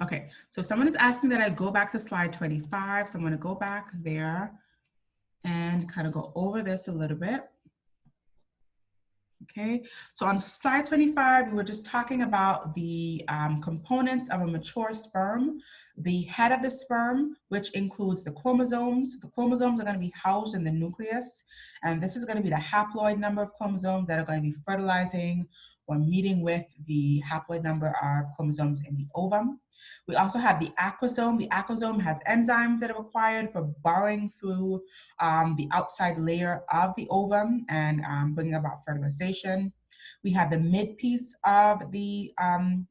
Okay, so someone is asking that I go back to slide 25. So I'm going to go back there and kind of go over this a little bit. Okay, so on slide 25, we were just talking about the components of a mature sperm. The head of the sperm, which includes the chromosomes. The chromosomes are going to be housed in the nucleus, and this is going to be the haploid number of chromosomes that are going to be fertilizing or meeting with the haploid number of chromosomes in the ovum. We also have the acrosome. The acrosome has enzymes that are required for burrowing through the outside layer of the ovum and bringing about fertilization. We have the mid piece of the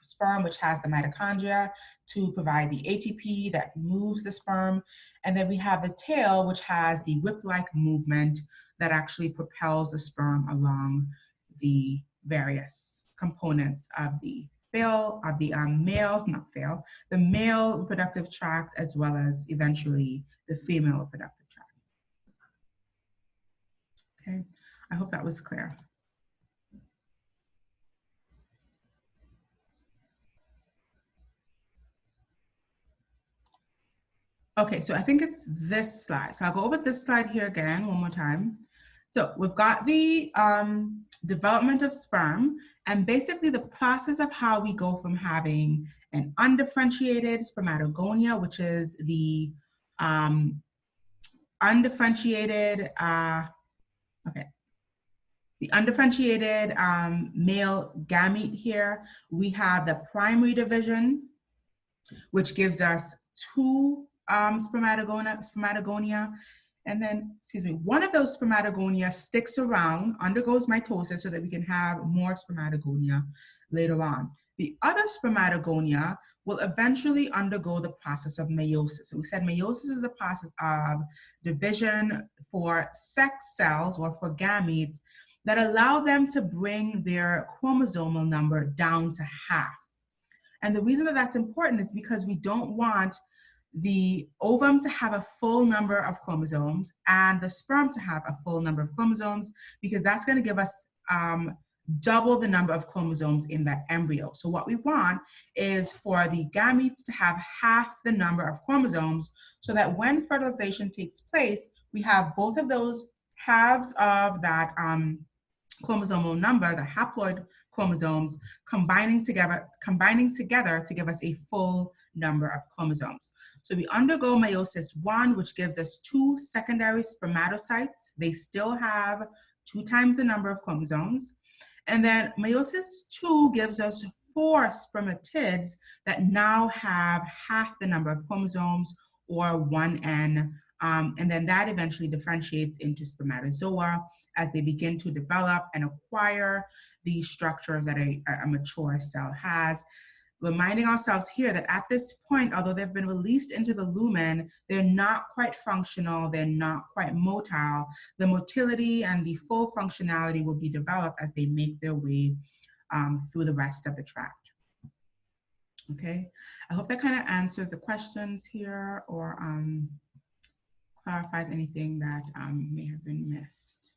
sperm, which has the mitochondria to provide the ATP that moves the sperm. And then we have the tail, which has the whip-like movement that actually propels the sperm along the various components of the male reproductive tract, as well as eventually the female reproductive tract. Okay, I hope that was clear. Okay, so I think it's this slide. So I'll go over this slide here again one more time. So we've got the development of sperm, and basically the process of how we go from having an undifferentiated spermatogonia, which is the undifferentiated male gamete here. We have the primary division, which gives us two spermatogonia. And then, one of those spermatogonia sticks around, undergoes mitosis so that we can have more spermatogonia later on. The other spermatogonia will eventually undergo the process of meiosis. So we said meiosis is the process of division for sex cells or for gametes that allow them to bring their chromosomal number down to half. And the reason that that's important is because we don't want the ovum to have a full number of chromosomes and the sperm to have a full number of chromosomes, because that's going to give us double the number of chromosomes in that embryo. So what we want is for the gametes to have half the number of chromosomes, so that when fertilization takes place, we have both of those halves of that chromosomal number, the haploid chromosomes, combining together to give us a full number of chromosomes. So we undergo meiosis 1, which gives us 2 secondary spermatocytes. They still have 2 times the number of chromosomes. And then meiosis 2 gives us 4 spermatids that now have half the number of chromosomes, or 1N. And then that eventually differentiates into spermatozoa as they begin to develop and acquire the structures that a mature cell has. Reminding ourselves here that at this point, although they've been released into the lumen, they're not quite functional, they're not quite motile. The motility and the full functionality will be developed as they make their way through the rest of the tract. Okay, I hope that kind of answers the questions here, or clarifies anything that may have been missed.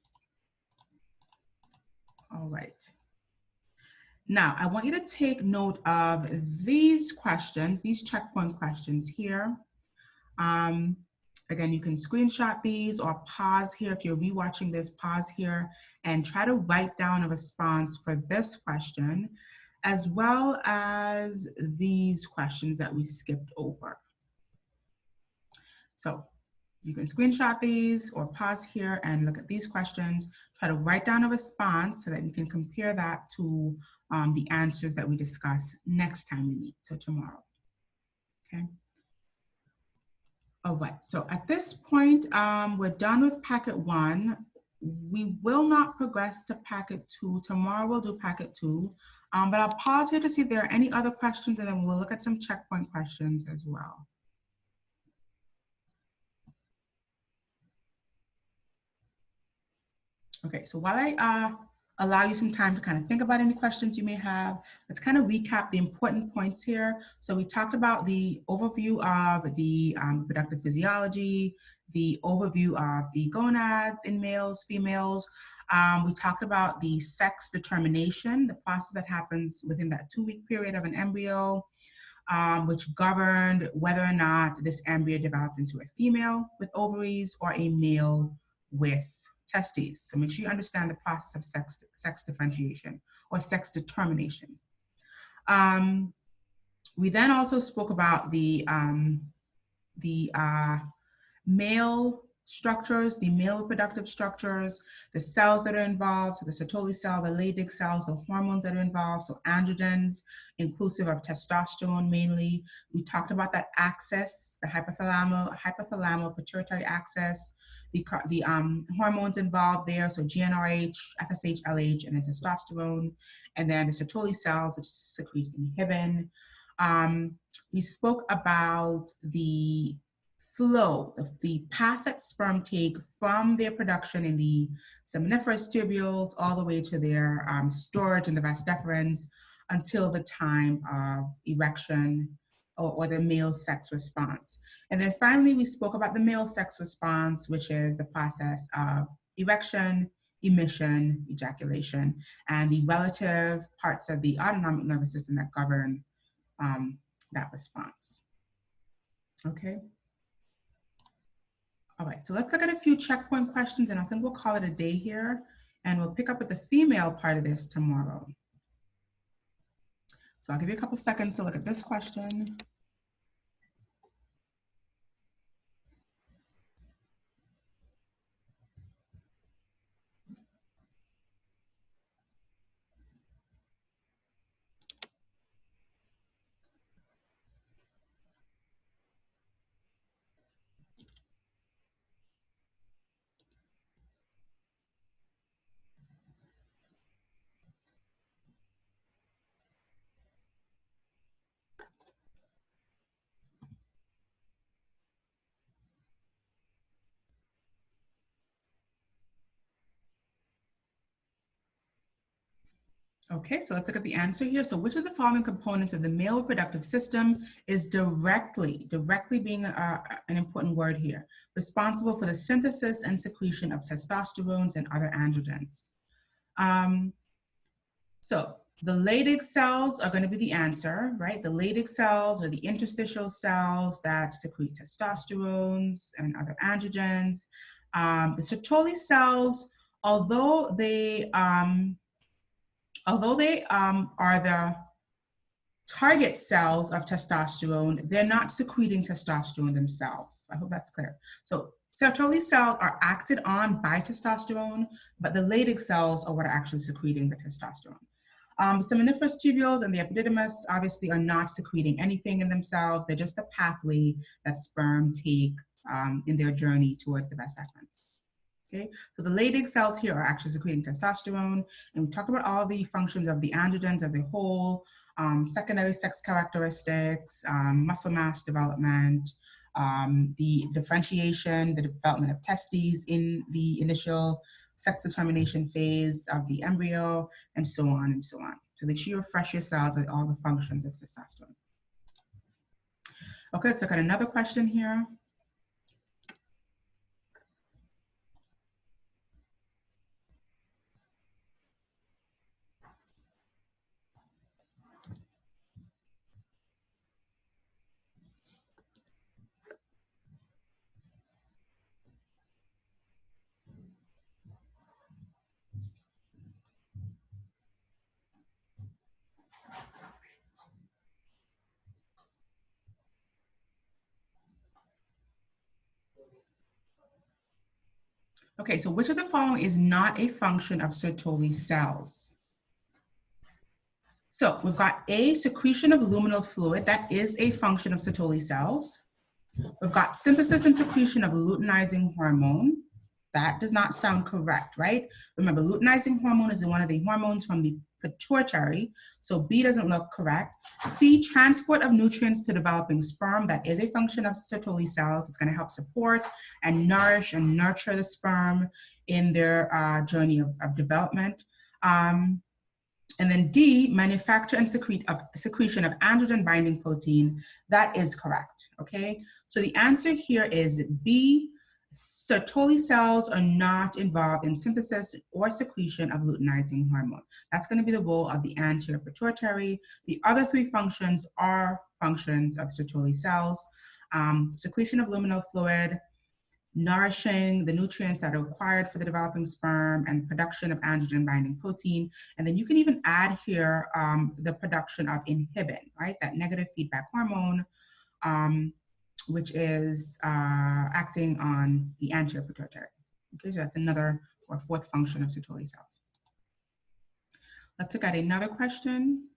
All right. Now, I want you to take note of these questions, these checkpoint questions here. Again, you can screenshot these or pause here. If you're rewatching this, pause here and try to write down a response for this question, as well as these questions that we skipped over. So you can screenshot these or pause here and look at these questions, try to write down a response so that you can compare that to the answers that we discuss next time we meet, so tomorrow, okay? All right, so at this point, we're done with packet 1. We will not progress to packet 2. Tomorrow we'll do packet 2, but I'll pause here to see if there are any other questions, and then we'll look at some checkpoint questions as well. Okay, so while I allow you some time to kind of think about any questions you may have, let's kind of recap the important points here. So we talked about the overview of the reproductive physiology, the overview of the gonads in males, females. We talked about the sex determination, the process that happens within that 2-week period of an embryo. which governed whether or not this embryo developed into a female with ovaries or a male with testes. So make sure you understand the process of sex differentiation or sex determination. We then also spoke about the male structures, the male reproductive structures, the cells that are involved, so the Sertoli cell, the Leydig cells, the hormones that are involved, so androgens, inclusive of testosterone mainly. We talked about that axis, the hypothalamo-pituitary axis, the hormones involved there, so GnRH, FSH, LH, and then testosterone, and then the Sertoli cells, which secrete inhibin. We spoke about the flow, the path that sperm take from their production in the seminiferous tubules all the way to their storage in the vas deferens until the time of erection or the male sex response. And then finally, we spoke about the male sex response, which is the process of erection, emission, ejaculation, and the relative parts of the autonomic nervous system that govern that response. Okay. All right, so let's look at a few checkpoint questions, and I think we'll call it a day here, and we'll pick up with the female part of this tomorrow. So I'll give you a couple seconds to look at this question. Okay, so let's look at the answer here. So which of the following components of the male reproductive system is directly being an important word here, responsible for the synthesis and secretion of testosterones and other androgens? So the Leydig cells are going to be the answer, right? The Leydig cells are the interstitial cells that secrete testosterones and other androgens. The Sertoli cells, although they are the target cells of testosterone, they're not secreting testosterone themselves. I hope that's clear. So Sertoli cells are acted on by testosterone, but the Leydig cells are what are actually secreting the testosterone. Seminiferous tubules and the epididymis obviously are not secreting anything in themselves. They're just the pathway that sperm take in their journey towards the vas deferens. Okay, so the Leydig cells here are actually secreting testosterone, and we talked about all the functions of the androgens as a whole, secondary sex characteristics, muscle mass development, the differentiation, the development of testes in the initial sex determination phase of the embryo, and so on and so on. So make sure you refresh your cells with all the functions of testosterone. Okay, let's look at another question here. Okay, so which of the following is not a function of Sertoli cells? So we've got A, secretion of luminal fluid. That is a function of Sertoli cells. We've got synthesis and secretion of luteinizing hormone. That does not sound correct, right? Remember, luteinizing hormone is one of the hormones from the pituitary, so B doesn't look correct. C, transport of nutrients to developing sperm. That is a function of Sertoli cells. It's going to help support and nourish and nurture the sperm in their journey of development. And then D, manufacture and secretion of androgen binding protein. That is correct, okay? So the answer here is B, Sertoli cells are not involved in synthesis or secretion of luteinizing hormone. That's going to be the role of the anterior pituitary. The other three functions are functions of Sertoli cells: secretion of luminal fluid, nourishing the nutrients that are required for the developing sperm, and production of androgen binding protein. And then you can even add here the production of inhibin, right? That negative feedback hormone, which is acting on the anterior pituitary. Okay, so that's another or fourth function of Sertoli cells. Let's look at another question.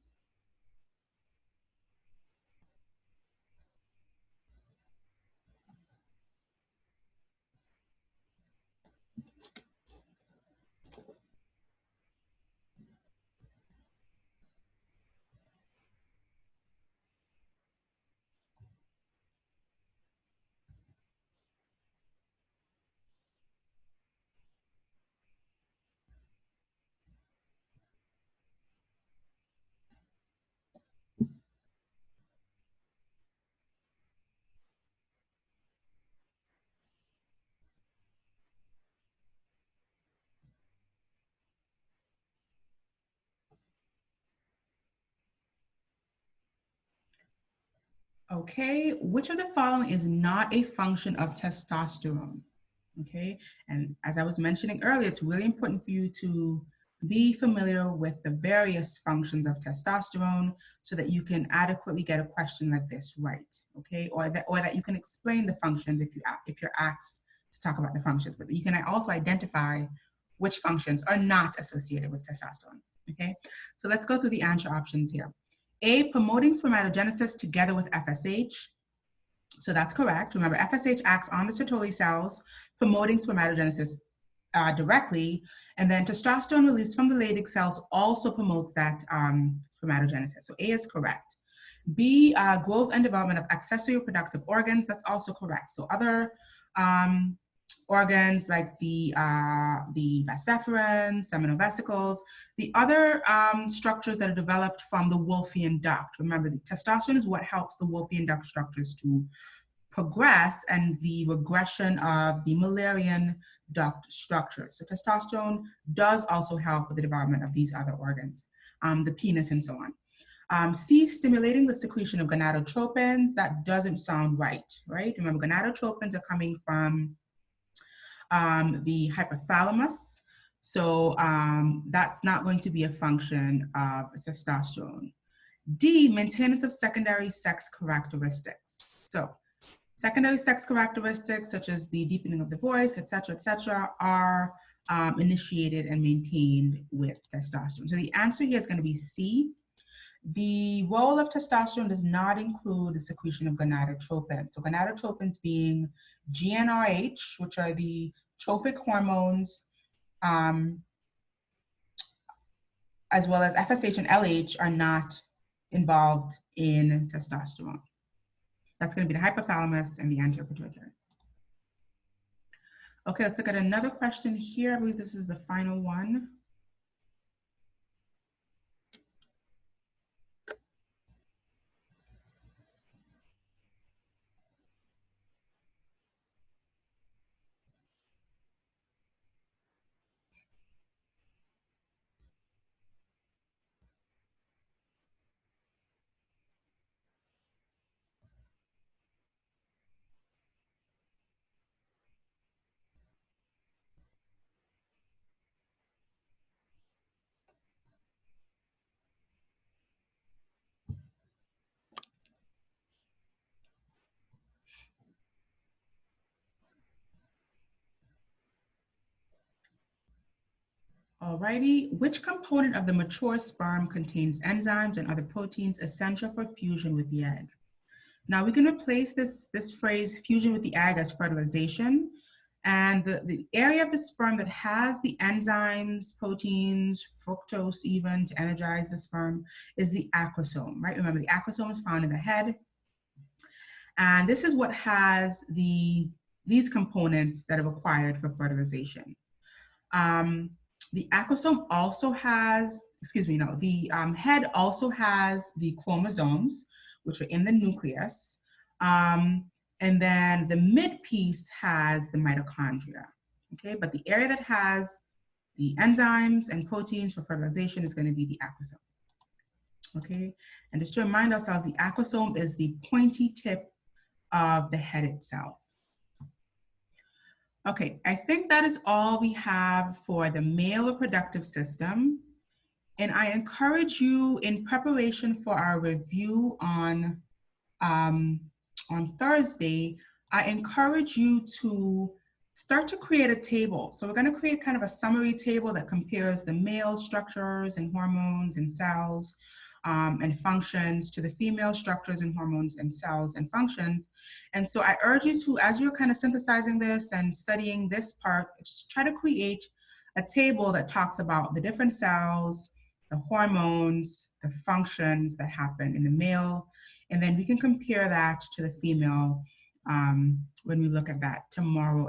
Okay, which of the following is not a function of testosterone? Okay, and as I was mentioning earlier, it's really important for you to be familiar with the various functions of testosterone so that you can adequately get a question like this right, okay? Or that you can explain the functions if you're asked to talk about the functions, but you can also identify which functions are not associated with testosterone, okay? So let's go through the answer options here. A, promoting spermatogenesis together with FSH. So that's correct. Remember, FSH acts on the Sertoli cells, promoting spermatogenesis directly, and then testosterone released from the Leydig cells also promotes that spermatogenesis. So A is correct. B, growth and development of accessory reproductive organs. That's also correct. So other organs like the vas deferens, seminal vesicles, the other structures that are developed from the Wolffian duct. Remember, the testosterone is what helps the Wolffian duct structures to progress and the regression of the Mullerian duct structure. So testosterone does also help with the development of these other organs, the penis and so on. C, stimulating the secretion of gonadotropins. That doesn't sound right, right? Remember, gonadotropins are coming from the hypothalamus. So that's not going to be a function of testosterone. D, maintenance of secondary sex characteristics. So secondary sex characteristics such as the deepening of the voice, et cetera, are initiated and maintained with testosterone. So the answer here is going to be C. The role of testosterone does not include the secretion of gonadotropins. So gonadotropins being GnRH, which are the trophic hormones, as well as FSH and LH are not involved in testosterone. That's going to be the hypothalamus and the anterior pituitary. Okay, let's look at another question here. I believe this is the final one. Alrighty, which component of the mature sperm contains enzymes and other proteins essential for fusion with the egg? Now we can replace this phrase fusion with the egg as fertilization. And the area of the sperm that has the enzymes, proteins, fructose even to energize the sperm is the acrosome, right? Remember, the acrosome is found in the head. And this is what has these components that are required for fertilization. The acrosome also has, the head also has the chromosomes, which are in the nucleus. And then the mid piece has the mitochondria, okay? But the area that has the enzymes and proteins for fertilization is going to be the acrosome. okay? And just to remind ourselves, the acrosome is the pointy tip of the head itself. Okay, I think that is all we have for the male reproductive system. And I encourage you, in preparation for our review on Thursday, I encourage you to start to create a table. So we're going to create kind of a summary table that compares the male structures and hormones and cells and functions to the female structures and hormones and cells and functions. And so I urge you to, as you're kind of synthesizing this and studying this part, try to create a table that talks about the different cells, the hormones, the functions that happen in the male, and then we can compare that to the female when we look at that tomorrow